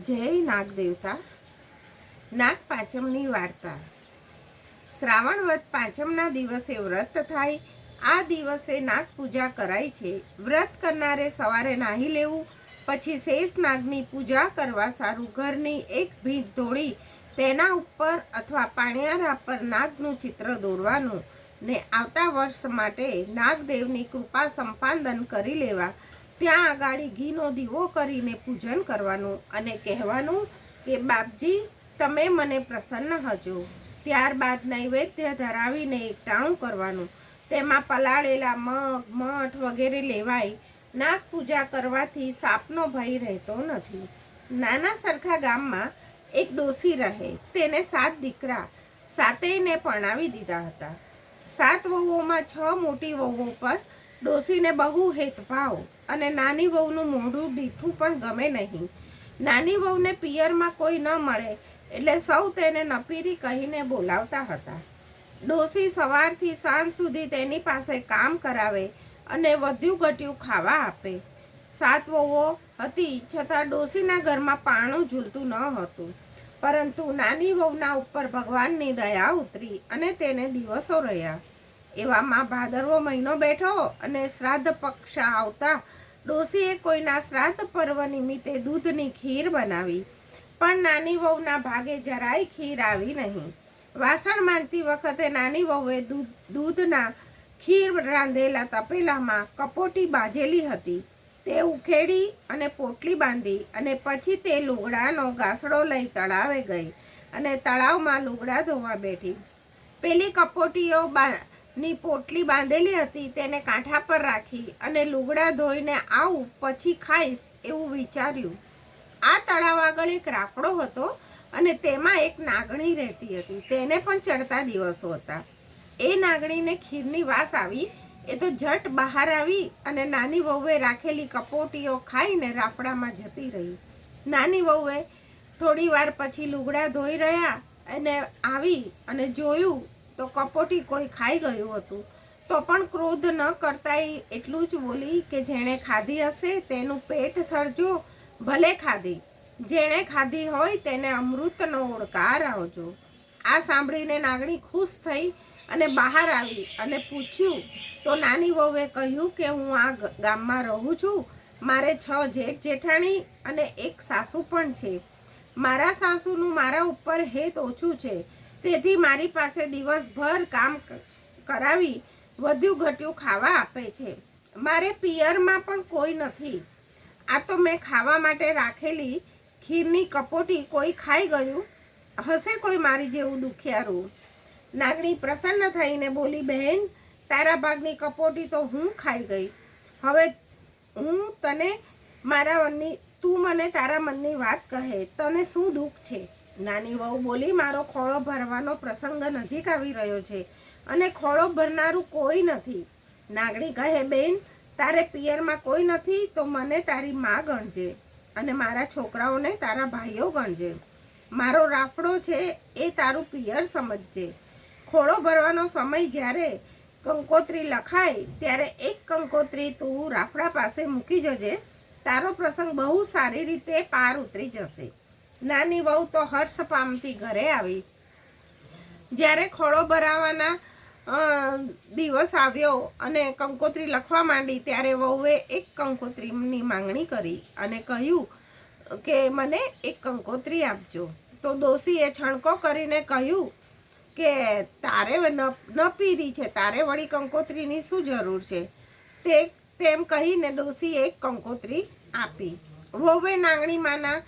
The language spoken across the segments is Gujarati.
જય નાગ દેવતા. નાગ પાંચમની વાર્તા. શ્રાવણ વદ પાંચમના દિવસે વ્રત થાય. આ દિવસે નાગ પૂજા કરાય છે. વ્રત કરનારે સવારે નાહી લેવું, પછી શેષ નાગની પૂજા કરવા સારું ઘરની એક ભીંત ધોળી તેના ઉપર અથવા પાણિયારા પર નાગનું ચિત્ર દોરવાનું ને આવતા વર્ષ માટે નાગદેવની કૃપા સંપાદન કરી લેવા. ત્યાં આગાડી ઘીનો દીવો કરીને પૂજન કરવાનું અને કહેવાનું કે બાપજી તમે મને પ્રસન્ન હજો. ત્યારબાદ નૈવેદ્ય ધરાવીને એકટાણું કરવાનું. તેમાં પલાળેલા મગ, મઠ વગેરે લેવાય. નાગ પૂજા કરવાથી સાપનો ભય રહેતો નથી. નાના સરખા ગામમાં એક ડોસી રહે. તેને 7 દીકરા, 7ને પરણાવી દીધા હતા. 7 વહુઓમાં 6 મોટી વહુઓ પર ડોસીને બહુ હેતભાવ અને નાની વહુનું મોઢું દીઠું પણ ગમે નહીં. નાની વહુને પિયરમાં કોઈ ન મળે એટલે સૌ તેને નપીરી કહીને બોલાવતા હતા. ડોસી સવારથી સાંજ સુધી તેની પાસે કામ કરાવે અને વધ્યું ઘટ્યું ખાવા આપે. 7 વહુઓ હતી છતાં ડોસીના ઘરમાં પારણું ઝૂલતું ન હતું. પરંતુ નાની વહુના ઉપર ભગવાનની દયા ઉતરી અને તેને દિવસો રહ્યા. એવામાં ભાદરવો મહિનો બેઠો અને શ્રાદ્ધ પક્ષ આવતા ડોસીએ કોઈના શ્રાદ્ધ પર્વ નિમિત્તે દૂધની ખીર બનાવી. પણ નાની વહુના ભાગે જરાય ખીર આવી નહીં. વાસણ માંજતી વખતે નાની વહુએ દૂધના ખીર રાંધેલા તપેલામાં કપોટી બાજેલી હતી. તે ઉખેડી અને પોટલી બાંધી અને પછી તે લુગડાનો ગાસડો લઈ તળાવે ગઈ અને તળાવમાં લુગડા ધોવા બેઠી. પેલી કપોટીઓ ની પોટલી બાંધેલી હતી તેને કાંઠા પર રાખી અને લુગડા ધોઈને આવું પછી ખાઈશ એવું વિચાર્યું. આ તળાવ આગળ એક રાફડો હતો અને તેમાં એક નાગણી રહેતી હતી. તેને પણ ચડતા દિવસો હતા. એ નાગણીને ખીરની વાસ આવી. એ તો ઝટ બહાર આવી અને નાની વહુએ રાખેલી કપોટીઓ ખાઈને રાફડામાં જતી રહી. નાની વહુએ થોડી વાર પછી લુગડા ધોઈ રહ્યા અને આવી અને જોયું તો કપોટી કોઈ ખાઈ ગયું હતું. તો પણ ક્રોધ ન કરતા એટલું જ બોલી કે જેણે ખાધી હશે તેનું પેટ થરજો, ભલે ખાધી. જેણે ખાધી હોય તેને અમૃતનો ઓળકાર આવજો. આ સાંભળીને નાગણી ખુશ થઈ અને બહાર આવી અને પૂછ્યું તો નાની વહુએ કહ્યું કે હું આ ગામમાં રહું છું. મારે 6 જેઠ જેઠાણી અને 1 સાસુ પણ છે. મારા સાસુનું મારા ઉપર હેત ઓછું છે, તેથી મારી પાસે દિવસભર કામ કરાવી વધ્યું ઘટ્યું ખાવા આપે છે. મારે પિયરમાં પણ કોઈ નથી. આ તો મેં ખાવા માટે રાખેલી ખીરની કપોટી કોઈ ખાઈ ગયું હશે, કોઈ મારી જેવું દુખિયારું. નાગણી પ્રસન્ન થઈને બોલી, બહેન તારા ભાગની કપોટી તો હું ખાઈ ગઈ. હવે હું તને તું મને તારા મનની વાત કહે, તને શું દુઃખ છે? નાની વહુ બોલી, મારો ખોળો ભરવાનો પ્રસંગ નજીક આવી રહ્યો છે અને ખોળો ભરનારું કોઈ નથી. નાગણી કહે, બેન તારે પિયરમાં કોઈ નથી તો મને તારી માં ગણજે અને મારા છોકરાઓને તારા ભાઈઓ ગણજે. મારો રાફડો છે એ તારું પિયર સમજજે. ખોળો ભરવાનો સમય જ્યારે કંકોત્રી લખાય ત્યારે એક કંકોત્રી તું રાફડા પાસે મૂકી જજે. તારો પ્રસંગ બહુ સારી રીતે પાર ઉતરી જશે. નાની વહુ તો હર્ષ પામતી ઘરે આવી. જ્યારે ખોળો ભરાવાના દિવસ આવ્યો અને કંકોત્રી લખવા માંડી ત્યારે વહુએ એક કંકોત્રીની માંગણી કરી અને કહ્યું કે મને એક કંકોત્રી આપજો. તો ડોસીએ છણકો કરીને કહ્યું કે તારે ન પીરી છે, તારે વળી કંકોત્રીની શું જરૂર છે? તેમ કહીને ડોસીએ એક કંકોત્રી આપી. વહુએ નાગણી માના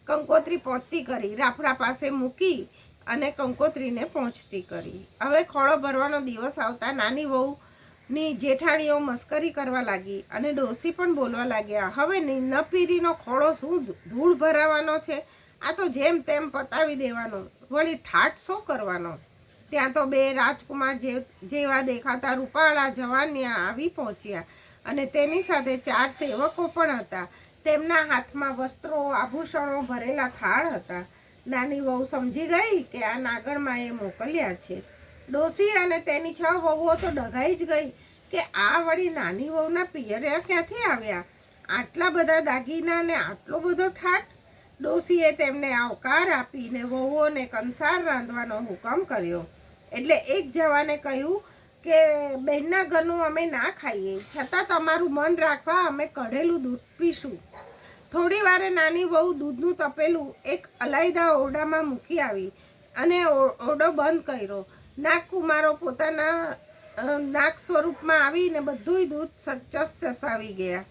કંકોત્રી પહોંચતી કરી, રાફડા પાસે મૂકી અને કંકોત્રીને પહોંચતી કરી. હવે ખોળો ભરવાનો દિવસ આવતા નાની વહુની જેઠાણીઓ મસ્કરી કરવા લાગી અને ડોસી પણ બોલવા લાગ્યા, હવે ન પીરીનો ખોળો શું ધૂળ ભરાવાનો છે? આ તો જેમ તેમ પતાવી દેવાનો, વળી ઠાઠ શો કરવાનો? ત્યાં તો 2 રાજકુમાર જેવા દેખાતા રૂપાળા જવાનિયા આવી પહોંચ્યા અને તેની સાથે 4 સેવકો પણ હતા. તેમના હાથમાં વસ્ત્રો આભૂષણો ભરેલા થાળ હતા. નાની વહુ સમજી ગઈ કે આ નાગણમાએ મોકલ્યા છે. ડોસી અને તેની 6 વહુઓ તો ડઘાઈ જ ગઈ કે આ વળી નાની વહુના પિયરે ક્યાંથી આવ્યા? આટલા બધા દાગીના ને આટલો બધો ઠાઠ? ડોશીએ તેમને આવકાર આપીને વહુઓને કંસાર રાંધવાનો હુકમ કર્યો. એટલે એક જવાને કહ્યું કે બહેનના ઘરનું અમે ના ખાઈએ, છતાં તમારું મન રાખવા અમે કઢેલું દૂધ પીશું. થોડી વારે નાની વહુ દૂધનું તપેલું એક અલાયદા ઓરડામાં મૂકી આવી અને ઓરડો બંધ કર્યો. નાગકુમારો પોતાના નાગ સ્વરૂપમાં આવીને બધુંય દૂધ ચસાવી ગયા.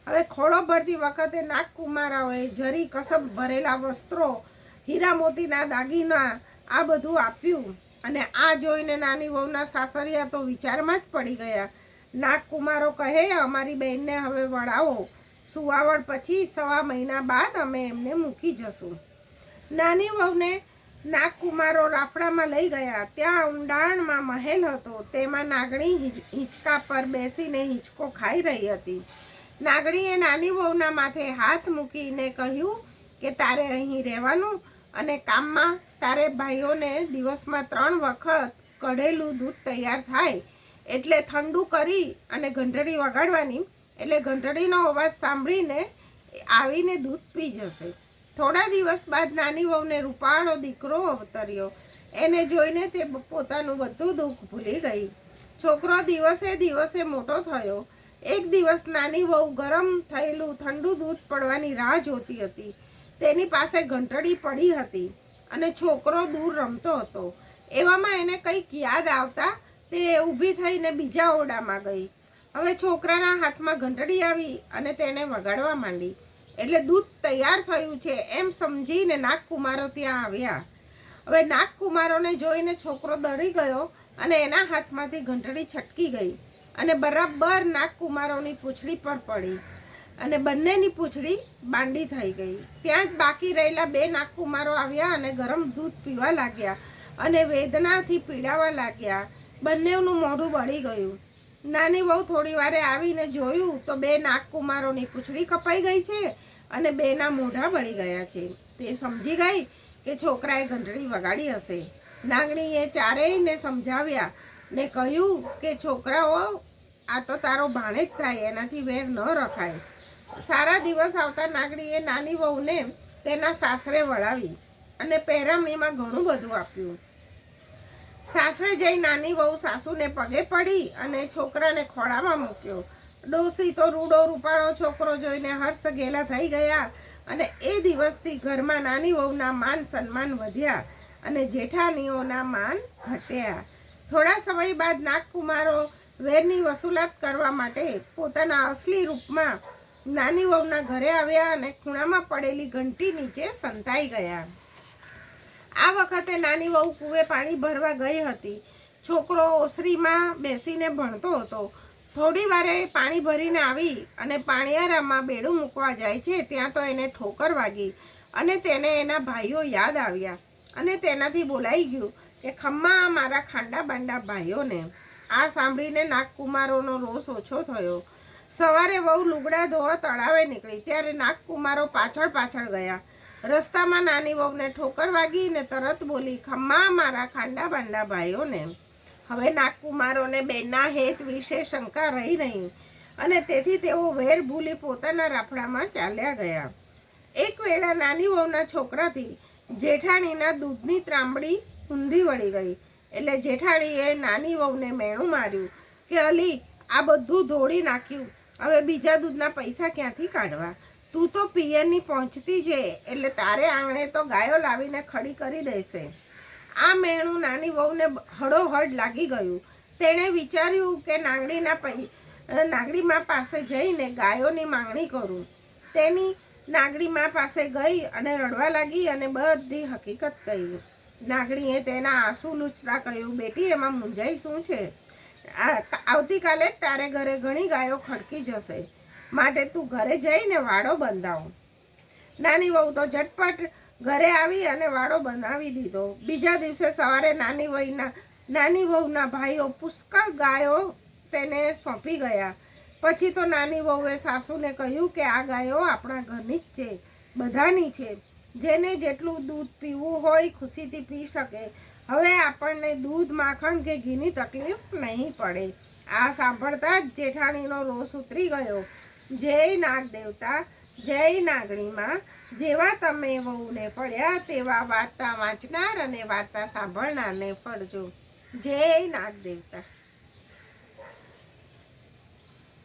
હવે ખોળો ભરતી વખતે નાગકુમારાઓએ જરી કસબ ભરેલા વસ્ત્રો, હીરા મોતીના દાગીના આ બધું આપ્યું. અને આ જોઈને નાની વહુના સાસરિયા તો વિચારમાં જ પડી ગયા. નાગકુમારો કહે, અમારી બહેનને હવે વળાવો, સુવાવડ પછી 1.25 મહિના બાદ અમે એમને મૂકી જશું. નાની વહુને નાગકુમારો રાફડામાં લઈ ગયા. ત્યાં ઊંડાણમાં મહેલ હતો. તેમાં નાગણી હિંચકા પર બેસીને હિંચકો ખાઈ રહી હતી. નાગણીએ નાની વહુના માથે હાથ મૂકીને કહ્યું કે તારે અહીં રહેવાનું અને કામમાં તારે ભાઈઓને દિવસમાં 3 વખત કઢેલું દૂધ તૈયાર થાય એટલે ઠંડુ કરી અને ઘંટડી વગાડવાની, એટલે ઘંટડીનો અવાજ સાંભળીને આવીને દૂધ પી જશે. થોડા દિવસ બાદ નાની વહુને રૂપાળો દીકરો અવતર્યો. એને જોઈને તે પોતાનું બધું દુઃખ ભૂલી ગઈ. છોકરો દિવસે દિવસે મોટો થયો. એક દિવસ નાની વહુ ગરમ થયેલું ઠંડુ દૂધ પડવાની રાહ જોતી હતી. તેની પાસે ઘંટડી પડી હતી અને છોકરો દૂર રમતો હતો. એવામાં એને કંઈક યાદ આવતા તે ઊભી થઈને બીજા ઓરડામાં ગઈ. હવે છોકરાના હાથમાં ઘંટડી આવી અને તેને વગાડવા માંડી. એટલે દૂધ તૈયાર થયું છે એમ સમજીને નાગકુમારો ત્યાં આવ્યા. હવે નાગકુમારોને જોઈને છોકરો ડરી ગયો અને એના હાથમાંથી ઘંટડી છટકી ગઈ અને બરાબર નાગકુમારોની પૂંછડી પર પડી અને બંનેની પૂંછડી બાંડી થઈ ગઈ. ત્યાં જ બાકી રહેલા 2 નાગકુમારો આવ્યા અને ગરમ દૂધ પીવા લાગ્યા અને વેદનાથી પીડાવા લાગ્યા. બંનેનું મોઢું બળી ગયું. નાની વહુ થોડી વારે આવીને જોયું તો 2 નાગકુમારોની પૂંછડી કપાઈ ગઈ છે અને 2ના મોઢા બળી ગયા છે. તે સમજી ગઈ કે છોકરાએ ઘંટડી વગાડી હશે. નાગણીએ ચારેયને સમજાવ્યા ને કહ્યું કે છોકરાઓ, આ તો તારો ભાણેજ થાય, એનાથી વેર ન રખાય. સારા દિવસ આવતા નાગણીએ નાની વહુને તેના સાસરે વળાવી અને પહેરમણીમાં ઘણું બધું આપ્યું. સાસરે જઈ નાની વહુ સાસુને પગે પડી અને છોકરાને ખોળામાં મૂક્યો. ડોસી તો રૂડો રૂપાળો છોકરો જોઈને હર્ષ ગેલા થઈ ગયા અને એ દિવસથી ઘરમાં નાની વહુના માન સન્માન વધ્યા અને જેઠાણીઓના માન ઘટ્યા. થોડા સમય બાદ નાગકુમારો વેરની વસૂલાત કરવા માટે પોતાના અસલી રૂપમાં નાની વહુના ઘરે આવ્યા અને ખૂણામાં પડેલી ઘંટી નીચે સંતાઈ ગયા. આ વખતે નાની વહુ કૂવે પાણી ભરવા ગઈ હતી. છોકરો ઓસરીમાં બેસીને ભણતો હતો. થોડી વારે પાણી ભરીને આવી અને પાણીયારામાં બેડું મૂકવા જાય છે ત્યાં તો એને ઠોકર વાગી અને તેને એના ભાઈઓ યાદ આવ્યા અને તેનાથી બોલાઈ ગયું કે ખમ્મા મારા ખાંડા બાંડા ભાઈઓને. આ સાંભળીને નાગકુમારોનો રોષ ઓછો થયો. સવારે વહુ લુગડા ધોવા તળાવે નીકળી ત્યારે નાગકુમારો પાછળ પાછળ ગયા. રસ્તામાં નાની વહુને ઠોકર વાગી ને તરત બોલી, ખમ્મા મારા ખાંડા બાંડા ભાઈઓને. હવે નાગકુમારોને બેનના હેત વિશે શંકા રહી નહીં અને તેથી તેઓ વેર ભૂલી પોતાના રાફડામાં ચાલ્યા ગયા. એક વેળા નાની વહુના છોકરાથી જેઠાણીના દૂધની ત્રાંબડી ઊંધી વળી ગઈ. એટલે જેઠાણીએ નાની વહુને મેણું માર્યું કે અલી, આ બધું ધોળી નાખ્યું, હવે બીજા દૂધના પૈસા ક્યાંથી કાઢવા? તું તો પિયરની પહોંચતી છે એટલે તારે આંગણે તો ગાયો લાવીને ખડી કરી દેશે. આ મેણું નાની વહુને હળોહળ લાગી ગયું. તેણે વિચાર્યું કે નાગણીમાં પાસે જઈને ગાયોની માંગણી કરું. તેની નાગણીમાં પાસે ગઈ અને રડવા લાગી અને બધી હકીકત કહી. નાગણીએ તેના આંસુ લૂછતા કહ્યું, બેટી, એમાં મૂંઝાઈ શું છે? આવતીકાલે જ તારે ઘરે ઘણી ગાયો ખડકી જશે, માટે તું ઘરે જઈને વાડો બંધાવો. નાની વહુ તો ઝટપટ ઘરે આવી અને વાડો બનાવી દીધો. બીજા દિવસે સવારે નાની વહુના ભાઈઓ પુષ્કળ ગાયો તેને સોંપી ગયા. પછી તો નાની વહુએ સાસુને કહ્યું કે આ ગાયો આપણા ઘરની જ છે, બધાની છે. જેને જેટલું દૂધ પીવું હોય ખુશીથી પી શકે. હવે આપણને દૂધ, માખણ કે ઘીની તકલીફ નહીં પડે. આ સાંભળતા જ જેઠાણીનો રોષ ઉતરી ગયો. જય નાગ દેવતા, જય નાગણીમાં. જેવા તમે વહુને પડ્યા તેવા વાર્તા વાંચનાર અને વાર્તા સાંભળનારને પડજો. જય નાગ દેવતા.